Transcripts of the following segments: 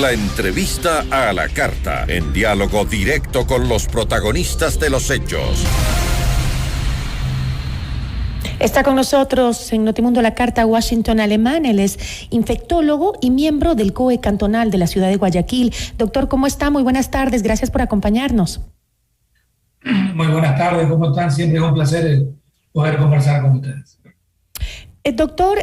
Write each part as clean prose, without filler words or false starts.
La entrevista a la carta, en diálogo directo con los protagonistas de los hechos. Está con nosotros en Notimundo La Carta Washington Alemán. Él es infectólogo y miembro del COE cantonal de la ciudad de Guayaquil. Doctor, ¿cómo está? Muy buenas tardes. Gracias por acompañarnos. Muy buenas tardes. ¿Cómo están? Siempre es un placer poder conversar con ustedes. Doctor,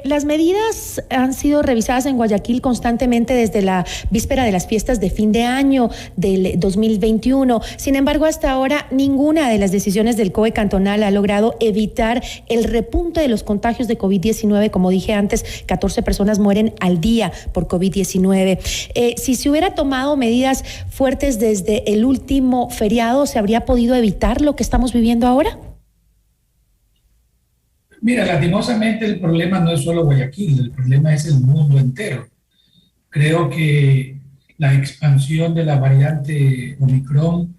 las medidas han sido revisadas en Guayaquil constantemente desde la víspera de las fiestas de fin de año del 2021. Sin embargo, hasta ahora ninguna de las decisiones del COE cantonal ha logrado evitar el repunte de los contagios de COVID-19. Como dije antes, 14 personas mueren al día por COVID-19. Si se hubiera tomado medidas fuertes desde el último feriado, ¿se habría podido evitar lo que estamos viviendo ahora? Mira, lastimosamente el problema no es solo Guayaquil, el problema es el mundo entero. Creo que la expansión de la variante Omicron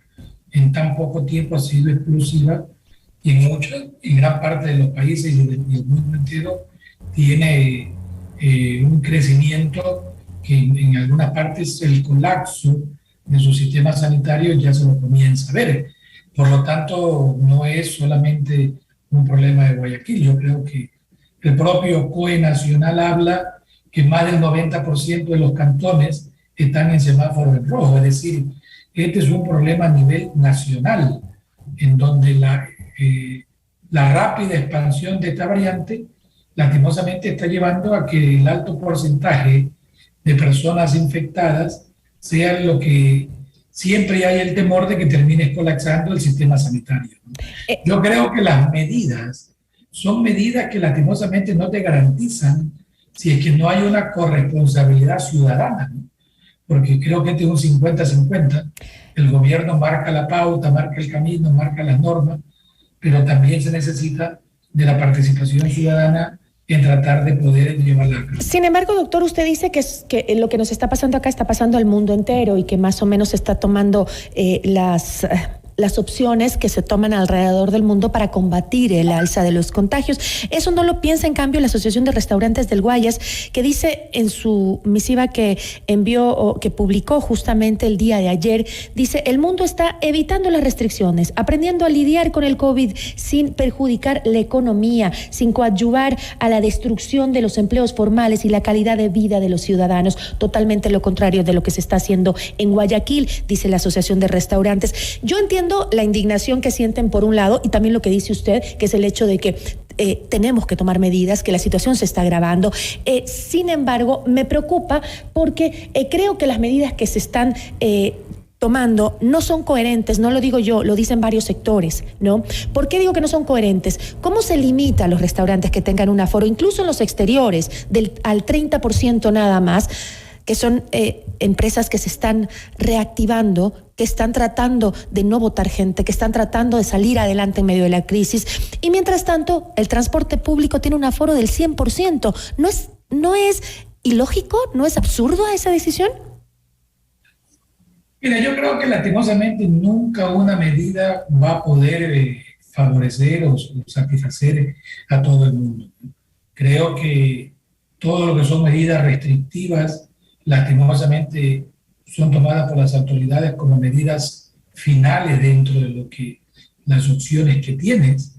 en tan poco tiempo ha sido explosiva y en gran parte de los países y el mundo entero tiene un crecimiento que en algunas partes el colapso de su sistema sanitario ya se lo comienza a ver. Por lo tanto, no es solamente un problema de Guayaquil. Yo creo que el propio COE nacional habla que más del 90% de los cantones están en semáforo en rojo, es decir, este es un problema a nivel nacional, en donde la rápida expansión de esta variante lastimosamente está llevando a que el alto porcentaje de personas infectadas sea lo que siempre hay el temor de que termine colapsando el sistema sanitario. Yo creo que las medidas son medidas que lastimosamente no te garantizan si es que no hay una corresponsabilidad ciudadana, ¿no? Porque creo que este es un 50-50. El gobierno marca la pauta, marca el camino, marca las normas, pero también se necesita de la participación ciudadana en tratar de poder llevarla a cabo. Sin embargo, doctor, usted dice que lo que nos está pasando acá está pasando al mundo entero y que más o menos se está tomando las opciones que se toman alrededor del mundo para combatir el alza de los contagios. Eso no lo piensa, en cambio, la Asociación de Restaurantes del Guayas, que dice en su misiva que envió o que publicó justamente el día de ayer, dice: el mundo está evitando las restricciones, aprendiendo a lidiar con el COVID sin perjudicar la economía, sin coadyuvar a la destrucción de los empleos formales y la calidad de vida de los ciudadanos. Totalmente lo contrario de lo que se está haciendo en Guayaquil, dice la Asociación de Restaurantes. Yo entiendo la indignación que sienten por un lado y también lo que dice usted, que es el hecho de que tenemos que tomar medidas, que la situación se está agravando. Sin embargo, me preocupa porque creo que las medidas que se están tomando no son coherentes. No lo digo yo, lo dicen varios sectores, ¿no? ¿Por qué digo que no son coherentes? ¿Cómo se limita a los restaurantes que tengan un aforo, incluso en los exteriores, al 30% nada más? Que son empresas que se están reactivando, que están tratando de no botar gente, que están tratando de salir adelante en medio de la crisis. Y mientras tanto, el transporte público tiene un aforo del 100%. ¿No es ilógico? ¿No es absurdo esa decisión? Mira, yo creo que lastimosamente nunca una medida va a poder favorecer o satisfacer a todo el mundo. Creo que todo lo que son medidas restrictivas lastimosamente son tomadas por las autoridades como medidas finales dentro de lo que las opciones que tienes.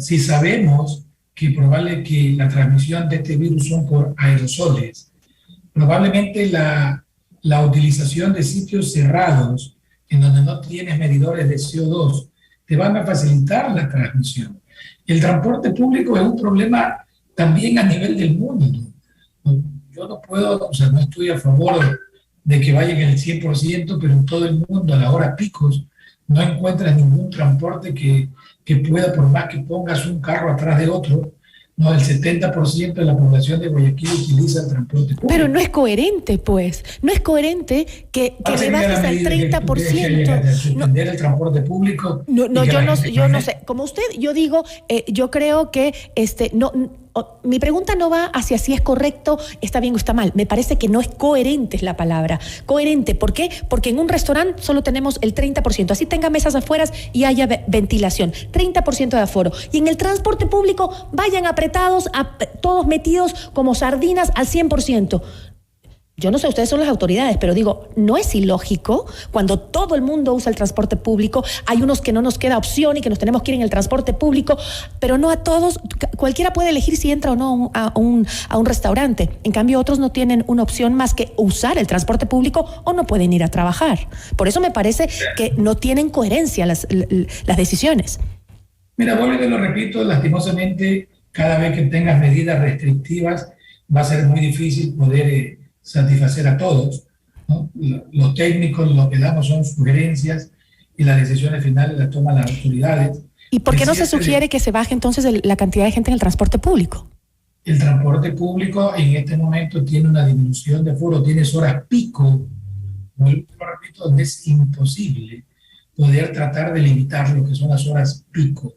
Si sabemos que probablemente la transmisión de este virus son por aerosoles, probablemente la utilización de sitios cerrados en donde no tienes medidores de CO2 te van a facilitar la transmisión. El transporte público es un problema también a nivel del mundo. Yo no puedo, no estoy a favor de que vayan el 100%, pero en todo el mundo a la hora picos no encuentras ningún transporte que pueda, por más que pongas un carro atrás de otro, no, el 70% de la población de Guayaquil utiliza el transporte público. Pero no es coherente, pues. No es coherente que le bajes al 30%. Suspender el transporte público. Yo no sé. Como usted, yo digo, yo creo que mi pregunta no va hacia si es correcto, está bien o está mal. Me parece que no es coherente, es la palabra. Coherente, ¿por qué? Porque en un restaurante solo tenemos el 30%. Así tenga mesas afuera y haya ventilación. 30% de aforo. Y en el transporte público vayan apretados, todos metidos como sardinas al 100%. Yo no sé, ustedes son las autoridades, pero digo, no es ilógico cuando todo el mundo usa el transporte público, hay unos que no nos queda opción y que nos tenemos que ir en el transporte público, pero no a todos, cualquiera puede elegir si entra o no a un restaurante. En cambio, otros no tienen una opción más que usar el transporte público o no pueden ir a trabajar. Por eso me parece que no tienen coherencia las decisiones. Mira, vuelvo y te lo repito, lastimosamente, cada vez que tengas medidas restrictivas, va a ser muy difícil poder satisfacer a todos, ¿no? Los técnicos lo que damos son sugerencias y las decisiones finales las toman las autoridades. ¿Y por qué no se sugiere que se baje entonces la cantidad de gente en el transporte público? El transporte público en este momento tiene una disminución de aforo, tiene horas pico, vuelvo y lo repito, donde es imposible poder tratar de limitar lo que son las horas pico.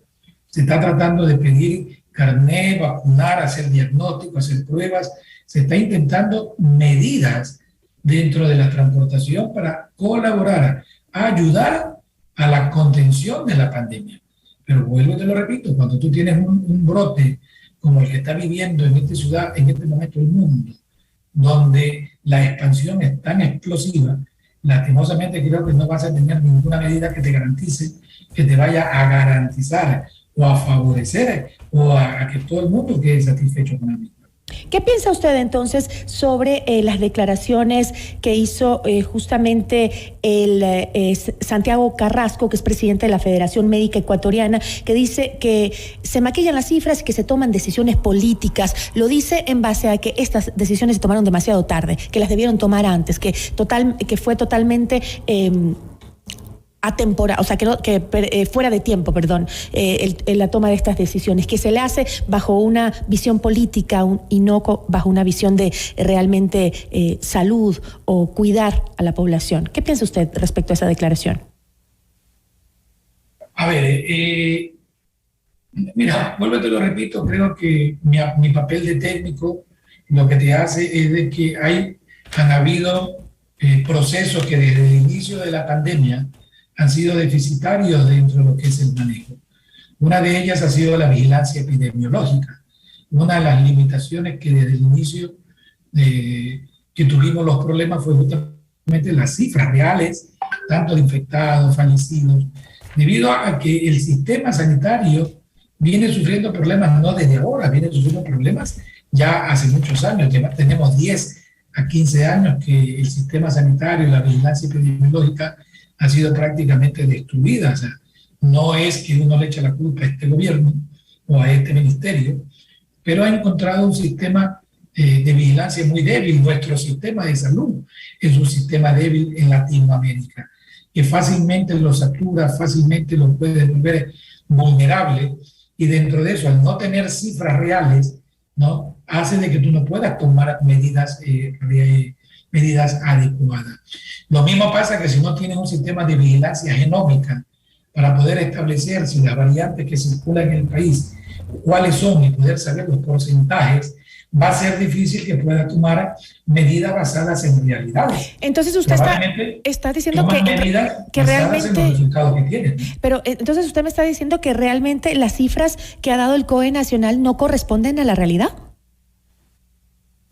Se está tratando de pedir carné, vacunar, hacer diagnóstico, hacer pruebas. Se está intentando medidas dentro de la transportación para colaborar, ayudar a la contención de la pandemia. Pero vuelvo y te lo repito, cuando tú tienes un brote como el que está viviendo en esta ciudad, en este momento el mundo, donde la expansión es tan explosiva, lastimosamente creo que no vas a tener ninguna medida que te garantice, que te vaya a garantizar o a favorecer o a que todo el mundo quede satisfecho con la misma. ¿Qué piensa usted entonces sobre las declaraciones que hizo justamente el Santiago Carrasco, que es presidente de la Federación Médica Ecuatoriana, que dice que se maquillan las cifras y que se toman decisiones políticas? Lo dice en base a que estas decisiones se tomaron demasiado tarde, que las debieron tomar antes, que fue totalmente atemporal, o sea, fuera de tiempo, perdón, la toma de estas decisiones, que se le hace bajo una visión política y no bajo una visión de realmente salud o cuidar a la población. ¿Qué piensa usted respecto a esa declaración? A ver, mira, vuelvo y te lo repito, creo que mi papel de técnico lo que te hace es de que han habido procesos que desde el inicio de la pandemia han sido deficitarios dentro de lo que es el manejo. Una de ellas ha sido la vigilancia epidemiológica. Una de las limitaciones que desde el inicio que tuvimos los problemas fue justamente las cifras reales, tanto de infectados, fallecidos, debido a que el sistema sanitario viene sufriendo problemas no desde ahora, viene sufriendo problemas ya hace muchos años. Tenemos 10 a 15 años que el sistema sanitario, la vigilancia epidemiológica ha sido prácticamente destruida. O sea, no es que uno le eche la culpa a este gobierno o a este ministerio, pero ha encontrado un sistema de vigilancia muy débil. Nuestro sistema de salud es un sistema débil en Latinoamérica, que fácilmente lo satura, fácilmente lo puede volver vulnerable, y dentro de eso, al no tener cifras reales, ¿no?, hace de que tú no puedas tomar medidas adecuadas. Lo mismo pasa que si no tienes un sistema de vigilancia genómica para poder establecer si las variantes que circulan en el país, cuáles son, y poder saber los porcentajes, va a ser difícil que pueda tomar medidas basadas en realidades. Entonces usted está diciendo que realmente en los resultados que tienen. Pero entonces usted me está diciendo que realmente las cifras que ha dado el COE Nacional no corresponden a la realidad.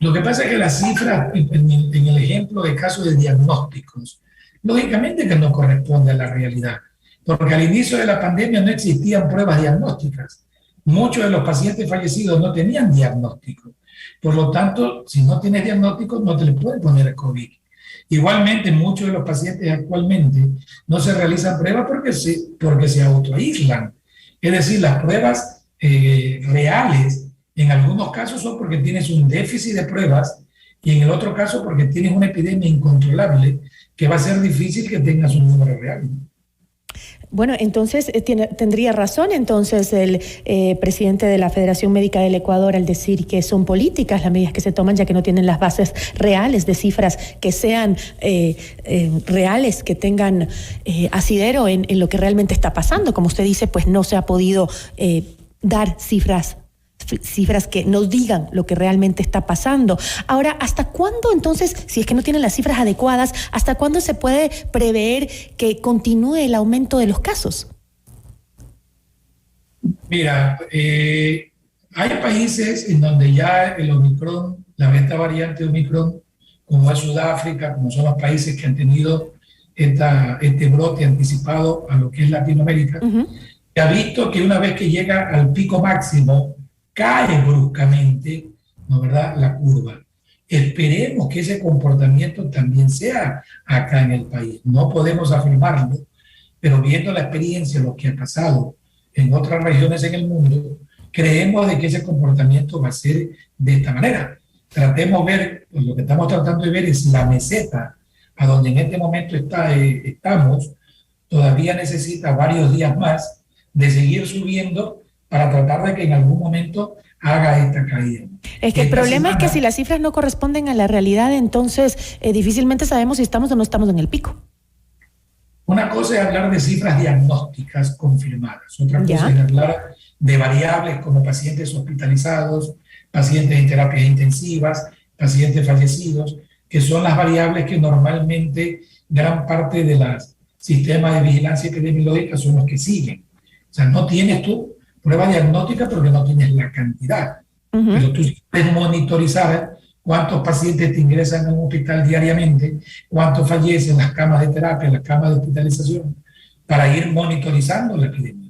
Lo que pasa es que las cifras, en el ejemplo de casos de diagnósticos, lógicamente que no corresponde a la realidad, porque al inicio de la pandemia no existían pruebas diagnósticas. Muchos de los pacientes fallecidos no tenían diagnóstico. Por lo tanto, si no tienes diagnóstico, no te le pueden poner el COVID. Igualmente, muchos de los pacientes actualmente no se realizan pruebas porque se autoaíslan. Es decir, las pruebas reales, en algunos casos son porque tienes un déficit de pruebas, y en el otro caso porque tienes una epidemia incontrolable que va a ser difícil que tengas un número real. Bueno, entonces tendría razón entonces el presidente de la Federación Médica del Ecuador al decir que son políticas las medidas que se toman, ya que no tienen las bases reales de cifras que sean reales, que tengan asidero en lo que realmente está pasando. Como usted dice, pues no se ha podido dar cifras que nos digan lo que realmente está pasando. Ahora, ¿hasta cuándo entonces, si es que no tienen las cifras adecuadas, hasta cuándo se puede prever que continúe el aumento de los casos? Mira, hay países en donde ya el Omicron, la beta variante Omicron, como es Sudáfrica, como son los países que han tenido este brote anticipado a lo que es Latinoamérica, se ha visto que una vez que llega al pico máximo, cae bruscamente, ¿no verdad?, la curva. Esperemos que ese comportamiento también sea acá en el país. No podemos afirmarlo, pero viendo la experiencia, lo que ha pasado en otras regiones en el mundo, creemos de que ese comportamiento va a ser de esta manera. Tratemos de ver, pues lo que estamos tratando de ver es la meseta a donde en este momento estamos, todavía necesita varios días más de seguir subiendo para tratar de que en algún momento haga esta caída. Es que el problema es que si las cifras no corresponden a la realidad, entonces difícilmente sabemos si estamos o no estamos en el pico. Una cosa es hablar de cifras diagnósticas confirmadas, otra cosa es hablar de variables como pacientes hospitalizados, pacientes en terapias intensivas, pacientes fallecidos, que son las variables que normalmente gran parte de los sistemas de vigilancia epidemiológica son los que siguen. O sea, no tienes tú prueba diagnóstica porque no tienes la cantidad, pero tú puedes monitorizar cuántos pacientes te ingresan en un hospital diariamente, cuántos fallecen, las camas de terapia, las camas de hospitalización, para ir monitorizando la epidemia.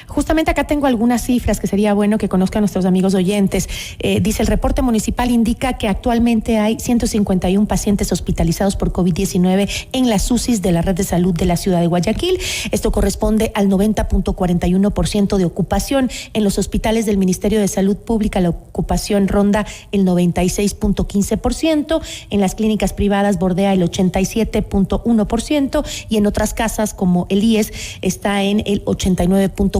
Justamente acá tengo algunas cifras que sería bueno que conozcan nuestros amigos oyentes. Dice, el reporte municipal indica que actualmente hay 151 pacientes hospitalizados por COVID-19 en las UCIs de la red de salud de la ciudad de Guayaquil. Esto corresponde al 90.41% de ocupación. En los hospitales del Ministerio de Salud Pública la ocupación ronda el 96.15%, en las clínicas privadas bordea el 87.1% y en otras casas como el IES está en el 89.47%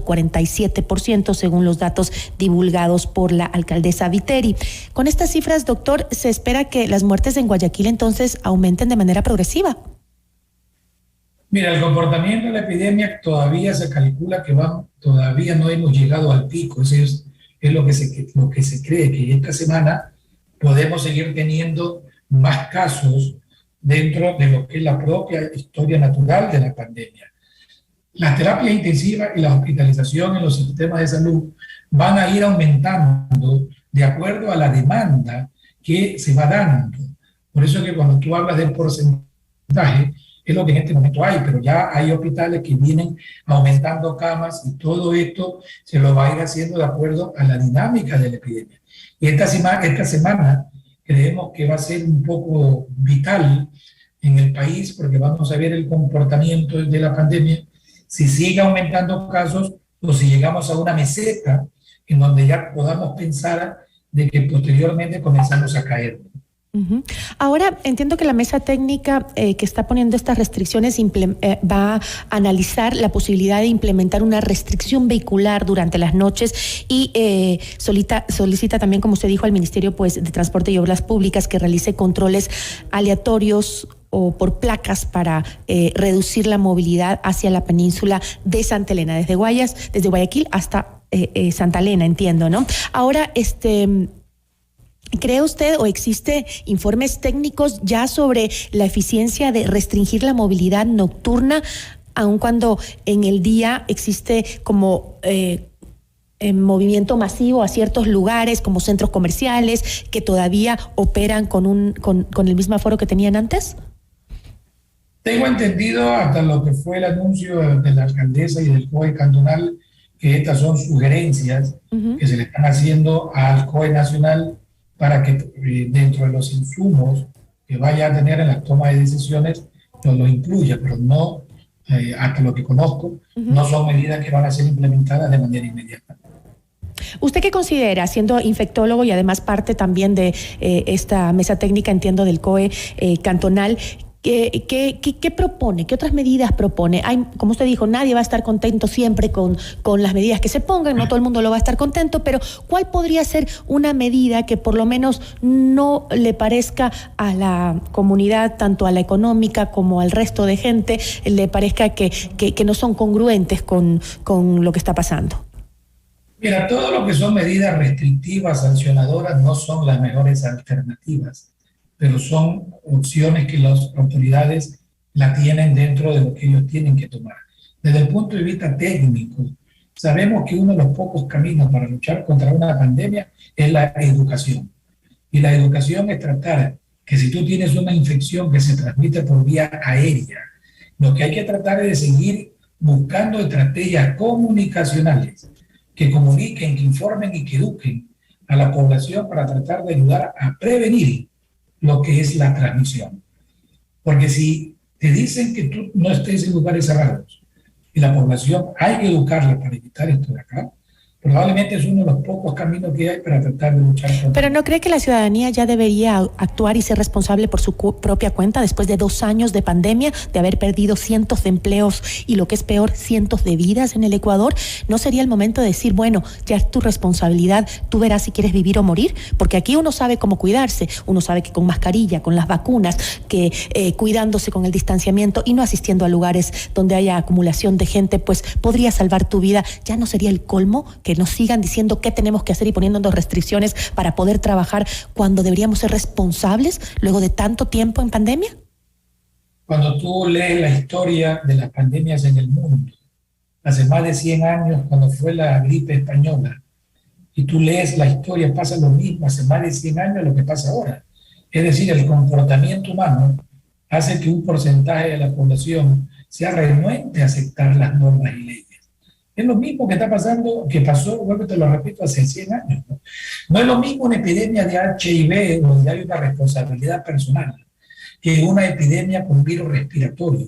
según los datos divulgados por la alcaldesa Viteri. Con estas cifras, doctor, se espera que las muertes en Guayaquil entonces aumenten de manera progresiva. Mira, el comportamiento de la epidemia todavía se calcula que todavía no hemos llegado al pico. Eso es lo que se cree, que esta semana podemos seguir teniendo más casos dentro de lo que es la propia historia natural de la pandemia. Las terapias intensivas y la hospitalización en los sistemas de salud van a ir aumentando de acuerdo a la demanda que se va dando. Por eso que cuando tú hablas del porcentaje, es lo que en este momento hay, pero ya hay hospitales que vienen aumentando camas y todo esto se lo va a ir haciendo de acuerdo a la dinámica de la epidemia. Y esta semana creemos que va a ser un poco vital en el país porque vamos a ver el comportamiento de la pandemia, si sigue aumentando casos o si llegamos a una meseta en donde ya podamos pensar de que posteriormente comenzamos a caer. Ahora entiendo que la mesa técnica que está poniendo estas restricciones va a analizar la posibilidad de implementar una restricción vehicular durante las noches y solicita también, como usted dijo, al Ministerio pues, de Transporte y Obras Públicas que realice controles aleatorios o por placas para reducir la movilidad hacia la península de Santa Elena, desde Guayaquil hasta Santa Elena, entiendo, ¿no? Ahora, ¿cree usted o existe informes técnicos ya sobre la eficiencia de restringir la movilidad nocturna, aun cuando en el día existe como movimiento masivo a ciertos lugares como centros comerciales que todavía operan con el mismo aforo que tenían antes? Tengo entendido hasta lo que fue el anuncio de la alcaldesa y del COE cantonal que estas son sugerencias que se le están haciendo al COE nacional para que dentro de los insumos que vaya a tener en la toma de decisiones lo incluya, pero no, hasta lo que conozco, no son medidas que van a ser implementadas de manera inmediata. ¿Usted qué considera, siendo infectólogo y además parte también de esta mesa técnica, entiendo, del COE cantonal, ¿qué propone? ¿Qué otras medidas propone? Como usted dijo, nadie va a estar contento siempre con las medidas que se pongan, no todo el mundo lo va a estar contento, pero ¿cuál podría ser una medida que por lo menos no le parezca a la comunidad, tanto a la económica como al resto de gente, le parezca que no son congruentes con lo que está pasando? Mira, todo lo que son medidas restrictivas, sancionadoras, no son las mejores alternativas, pero son opciones que las autoridades la tienen dentro de lo que ellos tienen que tomar. Desde el punto de vista técnico, sabemos que uno de los pocos caminos para luchar contra una pandemia es la educación. Y la educación es tratar que si tú tienes una infección que se transmite por vía aérea, lo que hay que tratar es de seguir buscando estrategias comunicacionales que comuniquen, que informen y que eduquen a la población para tratar de ayudar a prevenir lo que es la transmisión. Porque si te dicen que tú no estés en lugares cerrados y la población hay que educarla para evitar esto de acá, probablemente es uno de los pocos caminos que hay para tratar de luchar contra. ¿Pero no cree que la ciudadanía ya debería actuar y ser responsable por su propia cuenta después de 2 años de pandemia, de haber perdido cientos de empleos y, lo que es peor, cientos de vidas en el Ecuador? ¿No sería el momento de decir, bueno, ya es tu responsabilidad, tú verás si quieres vivir o morir? Porque aquí uno sabe cómo cuidarse, uno sabe que con mascarilla, con las vacunas, que cuidándose con el distanciamiento y no asistiendo a lugares donde haya acumulación de gente, pues podría salvar tu vida. ¿Ya no sería el colmo que nos sigan diciendo qué tenemos que hacer y poniéndonos restricciones para poder trabajar cuando deberíamos ser responsables luego de tanto tiempo en pandemia? Cuando tú lees la historia de las pandemias en el mundo, hace más de 100 años, cuando fue la gripe española, y tú lees la historia, pasa lo mismo hace más de 100 años lo que pasa ahora. Es decir, el comportamiento humano hace que un porcentaje de la población sea renuente a aceptar las normas y leyes. Es lo mismo que está pasando, que pasó, vuelvo te lo repito, hace 100 años. No es lo mismo una epidemia de HIV, donde hay una responsabilidad personal, que una epidemia con virus respiratorio,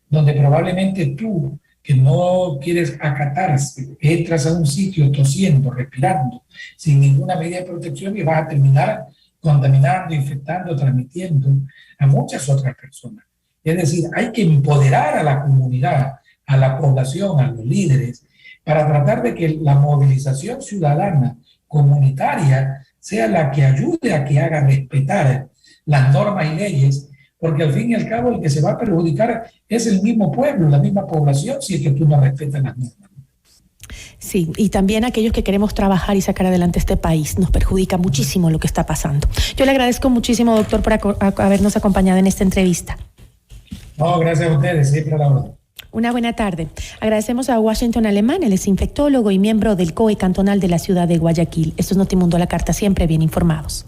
donde probablemente tú, que no quieres acatarse, entras a un sitio tosiendo, respirando, sin ninguna medida de protección y vas a terminar contaminando, infectando, transmitiendo a muchas otras personas. Es decir, hay que empoderar a la comunidad, a la población, a los líderes, para tratar de que la movilización ciudadana comunitaria sea la que ayude a que haga respetar las normas y leyes, porque al fin y al cabo el que se va a perjudicar es el mismo pueblo, la misma población, si es que tú no respetas las normas. Sí, y también aquellos que queremos trabajar y sacar adelante este país. Nos perjudica muchísimo lo que está pasando. Yo le agradezco muchísimo, doctor, por habernos acompañado en esta entrevista. No, gracias a ustedes, siempre a la orden. Una buena tarde. Agradecemos a Washington Alemán, él es infectólogo y miembro del COE cantonal de la ciudad de Guayaquil. Esto es Notimundo a la Carta, siempre bien informados.